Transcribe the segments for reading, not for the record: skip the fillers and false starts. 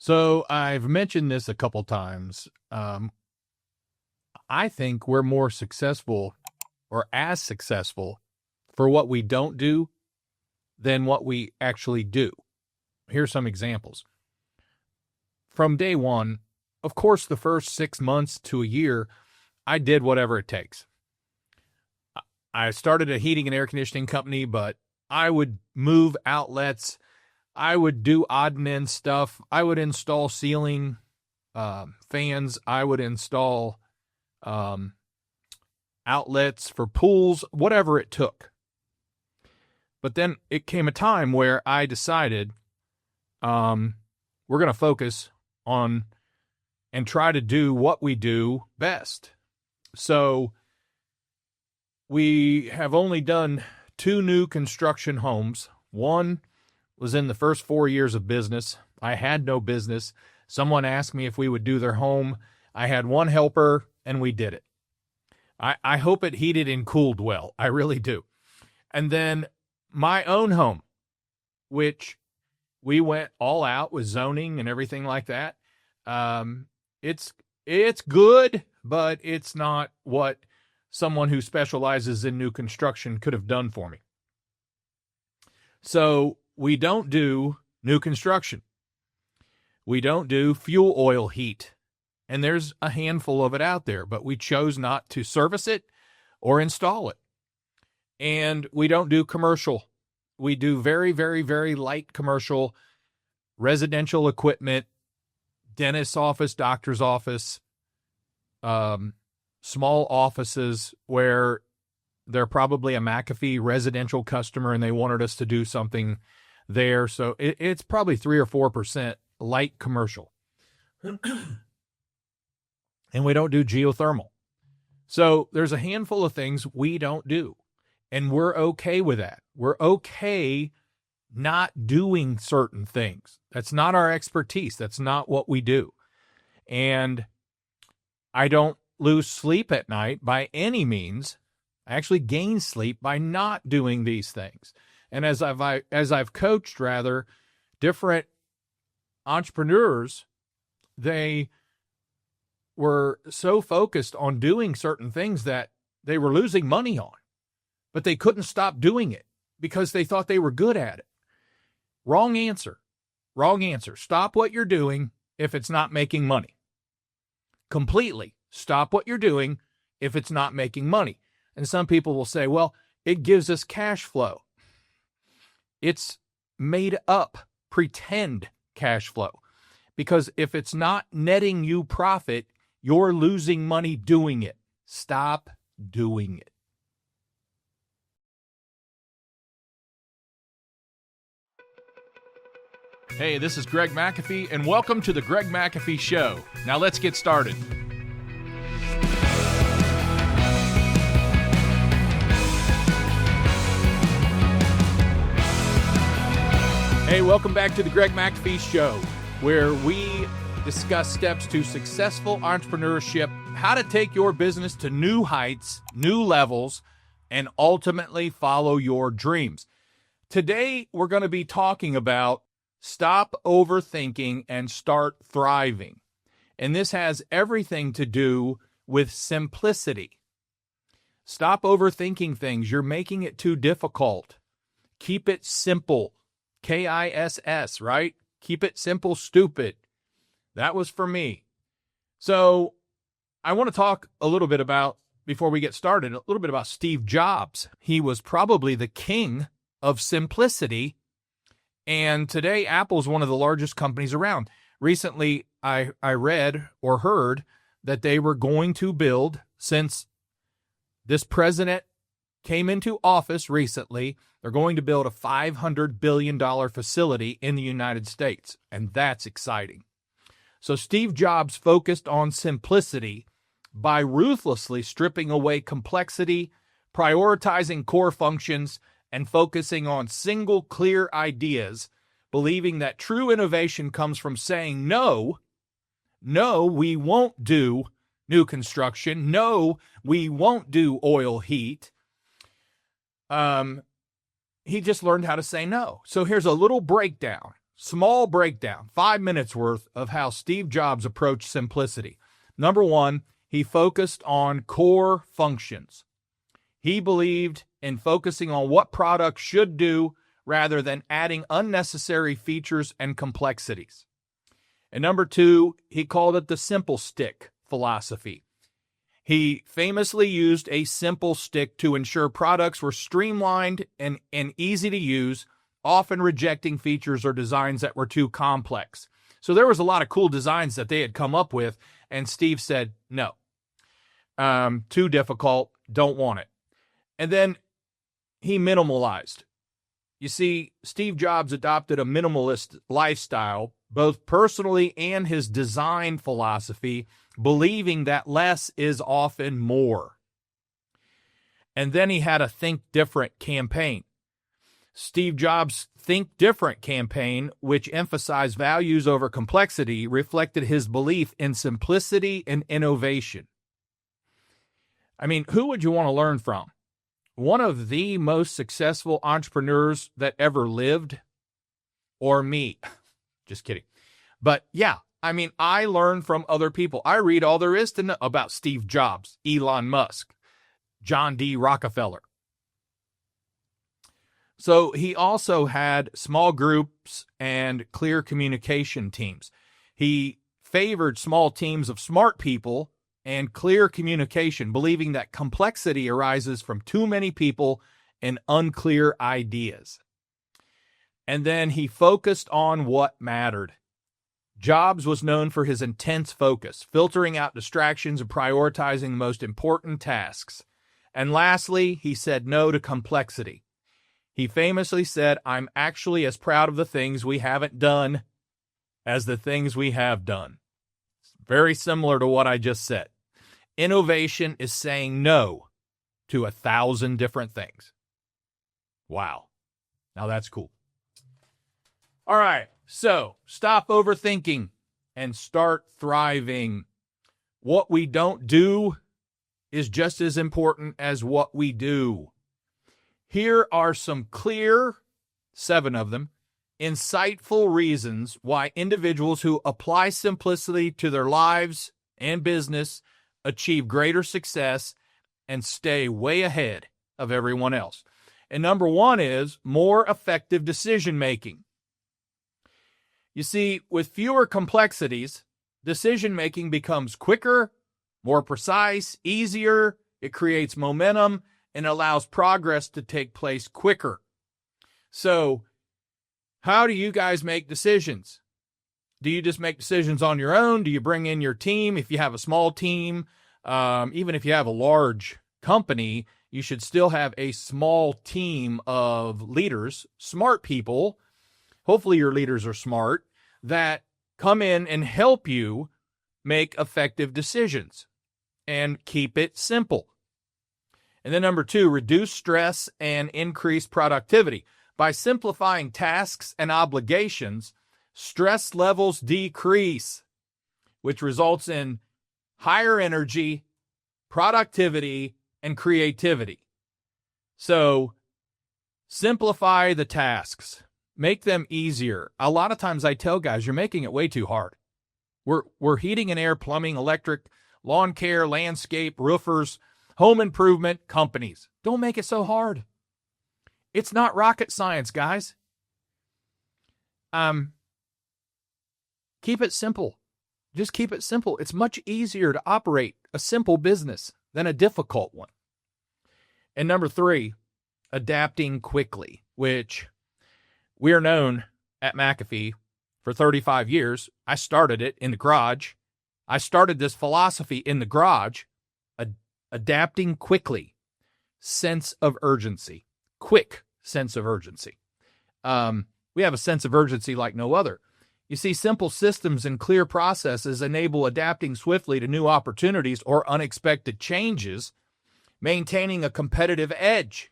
So I've mentioned this a couple times. I think we're more successful or as successful for what we don't do than what we actually do. Here's some examples. From day one, of course, the first 6 months to a year, I did whatever it takes. I started a heating and air conditioning company, but I would move outlets. I would do odd and end stuff. I would install ceiling fans. I would install outlets for pools, whatever it took. But then it came a time where I decided we're going to focus on and try to do what we do best. So we have only done 2 new construction homes. One was in the first 4 years of business. I had no business. Someone asked me if we would do their home. I had one helper, and we did it. I hope it heated and cooled well. I really do. And then my own home, which we went all out with zoning and everything like that. It's good, but it's not what someone who specializes in new construction could have done for me. So we don't do new construction. We don't do fuel oil heat. And there's a handful of it out there, but we chose not to service it or install it. And we don't do commercial. We do very, very, very light commercial, residential equipment, dentist's office, doctor's office, small offices where they're probably a McAfee residential customer and they wanted us to do something there. So it's probably 3 or 4% light commercial. And we don't do geothermal. So there's a handful of things we don't do. And we're okay with that. We're okay not doing certain things. That's not our expertise. That's not what we do. And I don't lose sleep at night by any means. I actually gain sleep by not doing these things. And as I've coached different entrepreneurs, they were so focused on doing certain things that they were losing money on, but they couldn't stop doing it because they thought they were good at it. Wrong answer. Wrong answer. Stop what you're doing if it's not making money. Completely stop what you're doing if it's not making money. And some people will say, well, it gives us cash flow. It's made up, pretend cash flow. Because if it's not netting you profit, you're losing money doing it. Stop doing it. Hey, this is Greg McAfee, and welcome to the Greg McAfee Show. Now let's get started. Hey, welcome back to the Greg McAfee Show, where we discuss steps to successful entrepreneurship, how to take your business to new heights, new levels, and ultimately follow your dreams. Today, we're going to be talking about stop overthinking and start thriving. And this has everything to do with simplicity. Stop overthinking things. You're making it too difficult. Keep it simple. KISS, right? Keep it simple, stupid. That was for me. So I want to talk a little bit about, before we get started, a little bit about Steve Jobs. He was probably the king of simplicity. And today, Apple is one of the largest companies around. Recently, I read or heard that they were going to build, since this president came into office recently, they're going to build a $500 billion facility in the United States. And that's exciting. So Steve Jobs focused on simplicity by ruthlessly stripping away complexity, prioritizing core functions, and focusing on single clear ideas, believing that true innovation comes from saying no, we won't do new construction. No, we won't do oil heat. He just learned how to say no. So here's a little breakdown. small breakdown, 5 minutes worth of how Steve Jobs approached simplicity. Number one, he focused on core functions. He believed in focusing on what products should do rather than adding unnecessary features and complexities. And number two, he called it the simple stick philosophy. He famously used a simple stick to ensure products were streamlined and easy to use, often rejecting features or designs that were too complex. So there was a lot of cool designs that they had come up with, and Steve said, no, too difficult, don't want it. And then he minimalized. You see, Steve Jobs adopted a minimalist lifestyle, both personally and his design philosophy, believing that less is often more. And then he had a Think Different campaign. Steve Jobs' Think Different campaign, which emphasized values over complexity, reflected his belief in simplicity and innovation. I mean, who would you want to learn from? One of the most successful entrepreneurs that ever lived, or me? Just kidding. But yeah, I mean, I learn from other people. I read all there is to know about Steve Jobs, Elon Musk, John D. Rockefeller. So he also had small groups and clear communication teams. He favored small teams of smart people and clear communication, believing that complexity arises from too many people and unclear ideas. And then he focused on what mattered. Jobs was known for his intense focus, filtering out distractions and prioritizing the most important tasks. And lastly, he said no to complexity. He famously said, I'm actually as proud of the things we haven't done as the things we have done. It's very similar to what I just said. Innovation is saying no to 1,000 different things. Wow. Now that's cool. All right. So stop overthinking and start thriving. What we don't do is just as important as what we do. Here are some clear, 7 of them, insightful reasons why individuals who apply simplicity to their lives and business achieve greater success and stay way ahead of everyone else. And number 1 is more effective decision making. You see, with fewer complexities, decision making becomes quicker, more precise, easier. It creates momentum and allows progress to take place quicker. So, how do you guys make decisions? Do you just make decisions on your own? Do you bring in your team? If you have a small team, even if you have a large company, you should still have a small team of leaders, smart people. Hopefully your leaders are smart, that come in and help you make effective decisions and keep it simple. And then number 2, reduce stress and increase productivity. By simplifying tasks and obligations, stress levels decrease, which results in higher energy, productivity, and creativity. So simplify the tasks. Make them easier. A lot of times I tell guys, you're making it way too hard. We're heating and air, plumbing, electric, lawn care, landscape, roofers, home improvement companies. Don't make it so hard. It's not rocket science, guys. Keep it simple. Just keep it simple. It's much easier to operate a simple business than a difficult one. And number 3, adapting quickly, which we are known at McAfee for 35 years. I started it in the garage. I started this philosophy in the garage. Adapting quickly, sense of urgency, quick sense of urgency. We have a sense of urgency like no other. You see, simple systems and clear processes enable adapting swiftly to new opportunities or unexpected changes, maintaining a competitive edge.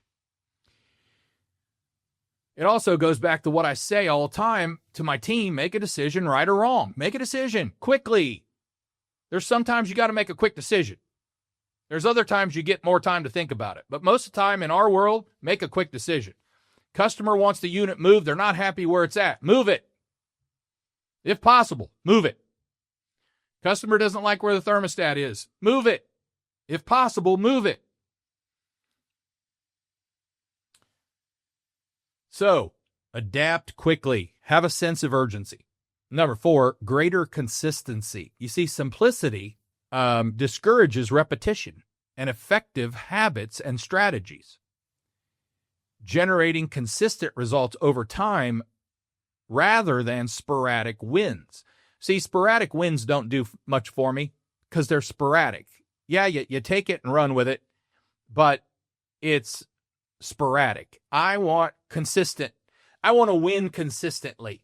It also goes back to what I say all the time to my team: make a decision, right or wrong. Make a decision quickly. There's sometimes you got to make a quick decision. There's other times you get more time to think about it. But most of the time in our world, make a quick decision. Customer wants the unit moved. They're not happy where it's at. Move it. If possible, move it. Customer doesn't like where the thermostat is. Move it. If possible, move it. So, adapt quickly. Have a sense of urgency. Number 4, greater consistency. You see, simplicity discourages repetition and effective habits and strategies. Generating consistent results over time rather than sporadic wins. See, sporadic wins don't do much for me because they're sporadic. Yeah, you take it and run with it, but it's sporadic. I want consistent. I want to win consistently.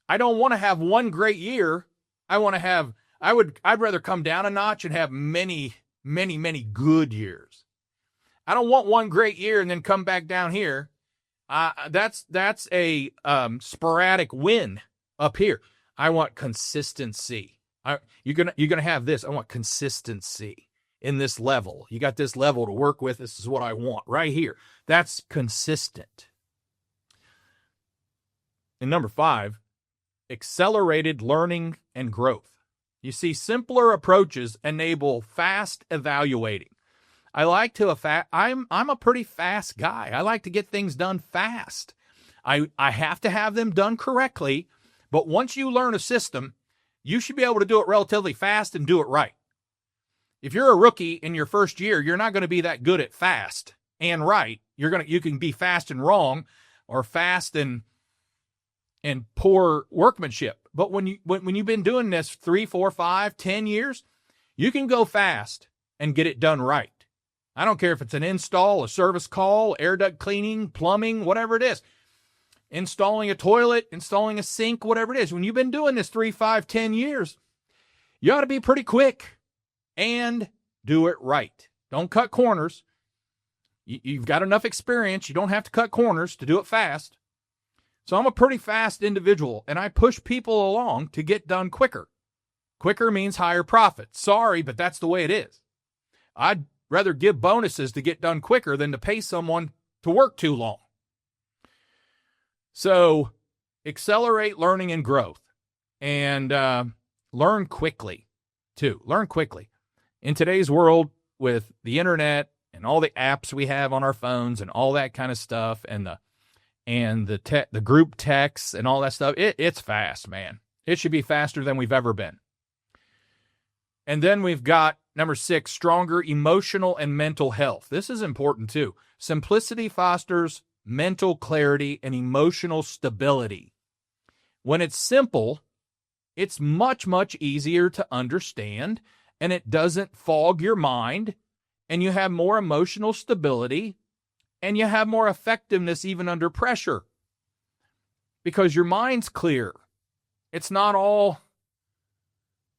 I don't want to have one great year. I'd rather come down a notch and have many, many, many good years. I don't want one great year and then come back down here. That's a sporadic win up here. I want consistency. You're gonna have this. I want consistency in this level. You got this level to work with. This is what I want right here. That's consistent. And number 5, accelerated learning and growth. You see, simpler approaches enable fast evaluating. I'm a pretty fast guy. I like to get things done fast. I have to have them done correctly, but once you learn a system, you should be able to do it relatively fast and do it right. If you're a rookie in your first year, you're not going to be that good at fast and right. You can be fast and wrong, or fast and poor workmanship. But when you've been doing this 3, 4, 5, 10 years, you can go fast and get it done right. I don't care if it's an install, a service call, air duct cleaning, plumbing, whatever it is. Installing a toilet, installing a sink, whatever it is. When you've been doing this 3, 5, 10 years, you ought to be pretty quick and do it right. Don't cut corners. You've got enough experience. You don't have to cut corners to do it fast. So I'm a pretty fast individual, and I push people along to get done quicker. Quicker means higher profit. Sorry, but that's the way it is. I'd rather give bonuses to get done quicker than to pay someone to work too long. So accelerate learning and growth, and learn quickly, too. Learn quickly. In today's world, with the internet and all the apps we have on our phones and all that kind of stuff, and the group texts and all that stuff, it's fast, man. It should be faster than we've ever been. And then we've got number 6, stronger emotional and mental health. This is important too. Simplicity fosters mental clarity and emotional stability. When it's simple, it's much, much easier to understand, and it doesn't fog your mind, and you have more emotional stability, and you have more effectiveness even under pressure because your mind's clear. It's not all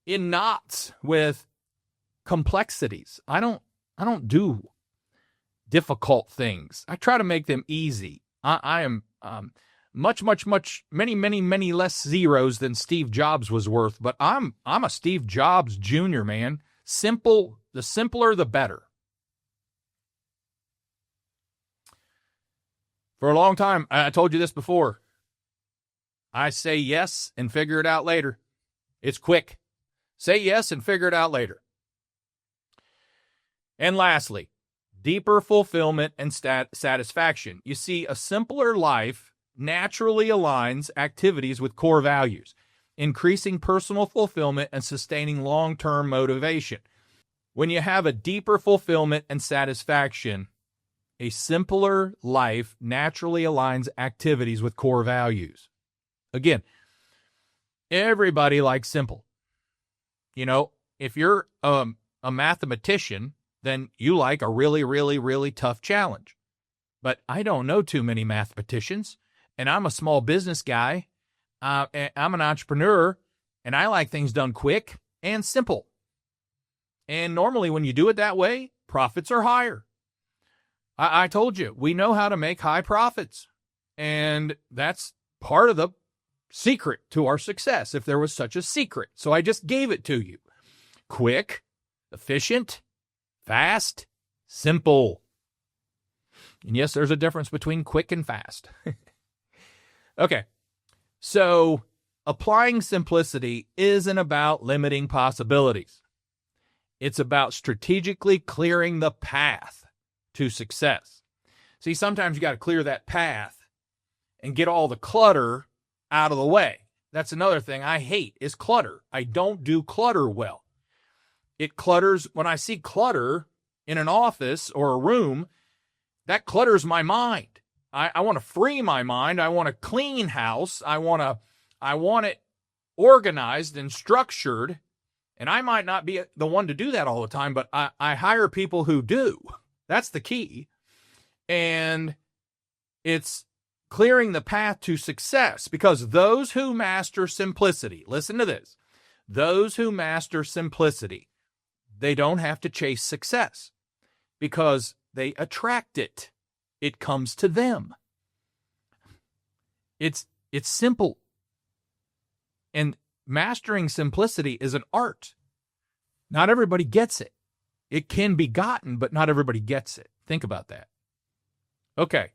in knots with complexities. I don't do difficult things. I try to make them easy. I am many less zeros than Steve Jobs was worth, but I'm a Steve Jobs Jr., man. Simple, the simpler the better. For a long time, I told you this before, I say yes and figure it out later. It's quick. Say yes and figure it out later. And lastly, deeper fulfillment and satisfaction. You see, a simpler life naturally aligns activities with core values, increasing personal fulfillment and sustaining long-term motivation. When you have a deeper fulfillment and satisfaction, a simpler life naturally aligns activities with core values. Again, everybody likes simple. You know, if you're a mathematician, then you like a really, really, really tough challenge. But I don't know too many mathematicians, and I'm a small business guy. I'm an entrepreneur, and I like things done quick and simple. And normally when you do it that way, profits are higher. I told you, we know how to make high profits, and that's part of the secret to our success, if there was such a secret. So I just gave it to you. Quick, efficient, fast, simple. And yes, there's a difference between quick and fast. Okay, so applying simplicity isn't about limiting possibilities. It's about strategically clearing the path to success. See, sometimes you got to clear that path and get all the clutter out of the way. That's another thing I hate is clutter. I don't do clutter well. It clutters. When I see clutter in an office or a room, that clutters my mind. I want to free my mind. I want a clean house. I want it organized and structured. And I might not be the one to do that all the time, but I hire people who do. That's the key. And it's clearing the path to success, because those who master simplicity, listen to this, those who master simplicity, they don't have to chase success because they attract it. It comes to them. It's simple. And mastering simplicity is an art. Not everybody gets it. It can be gotten, but not everybody gets it. Think about that. Okay.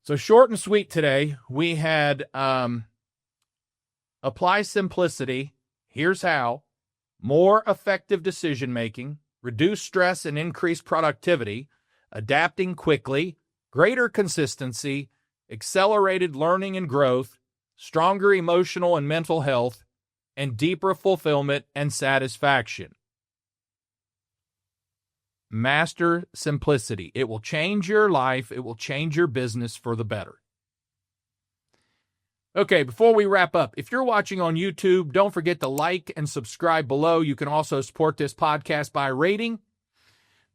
So short and sweet today, we had apply simplicity. Here's how. More effective decision-making, reduce stress and increase productivity, adapting quickly, greater consistency, accelerated learning and growth, stronger emotional and mental health, and deeper fulfillment and satisfaction. Master simplicity. It will change your life. It will change your business for the better. Okay, before we wrap up, if you're watching on YouTube, don't forget to like and subscribe below. You can also support this podcast by rating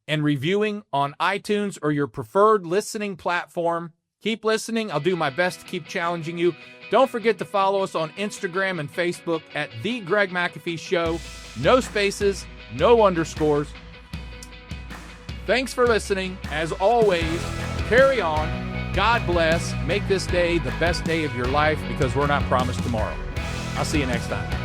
and reviewing on iTunes or your preferred listening platform. Keep listening. I'll do my best to keep challenging you. Don't forget to follow us on Instagram and Facebook at The Greg McAfee Show. No spaces, no underscores. Thanks for listening. As always, carry on. God bless. Make this day the best day of your life, because we're not promised tomorrow. I'll see you next time.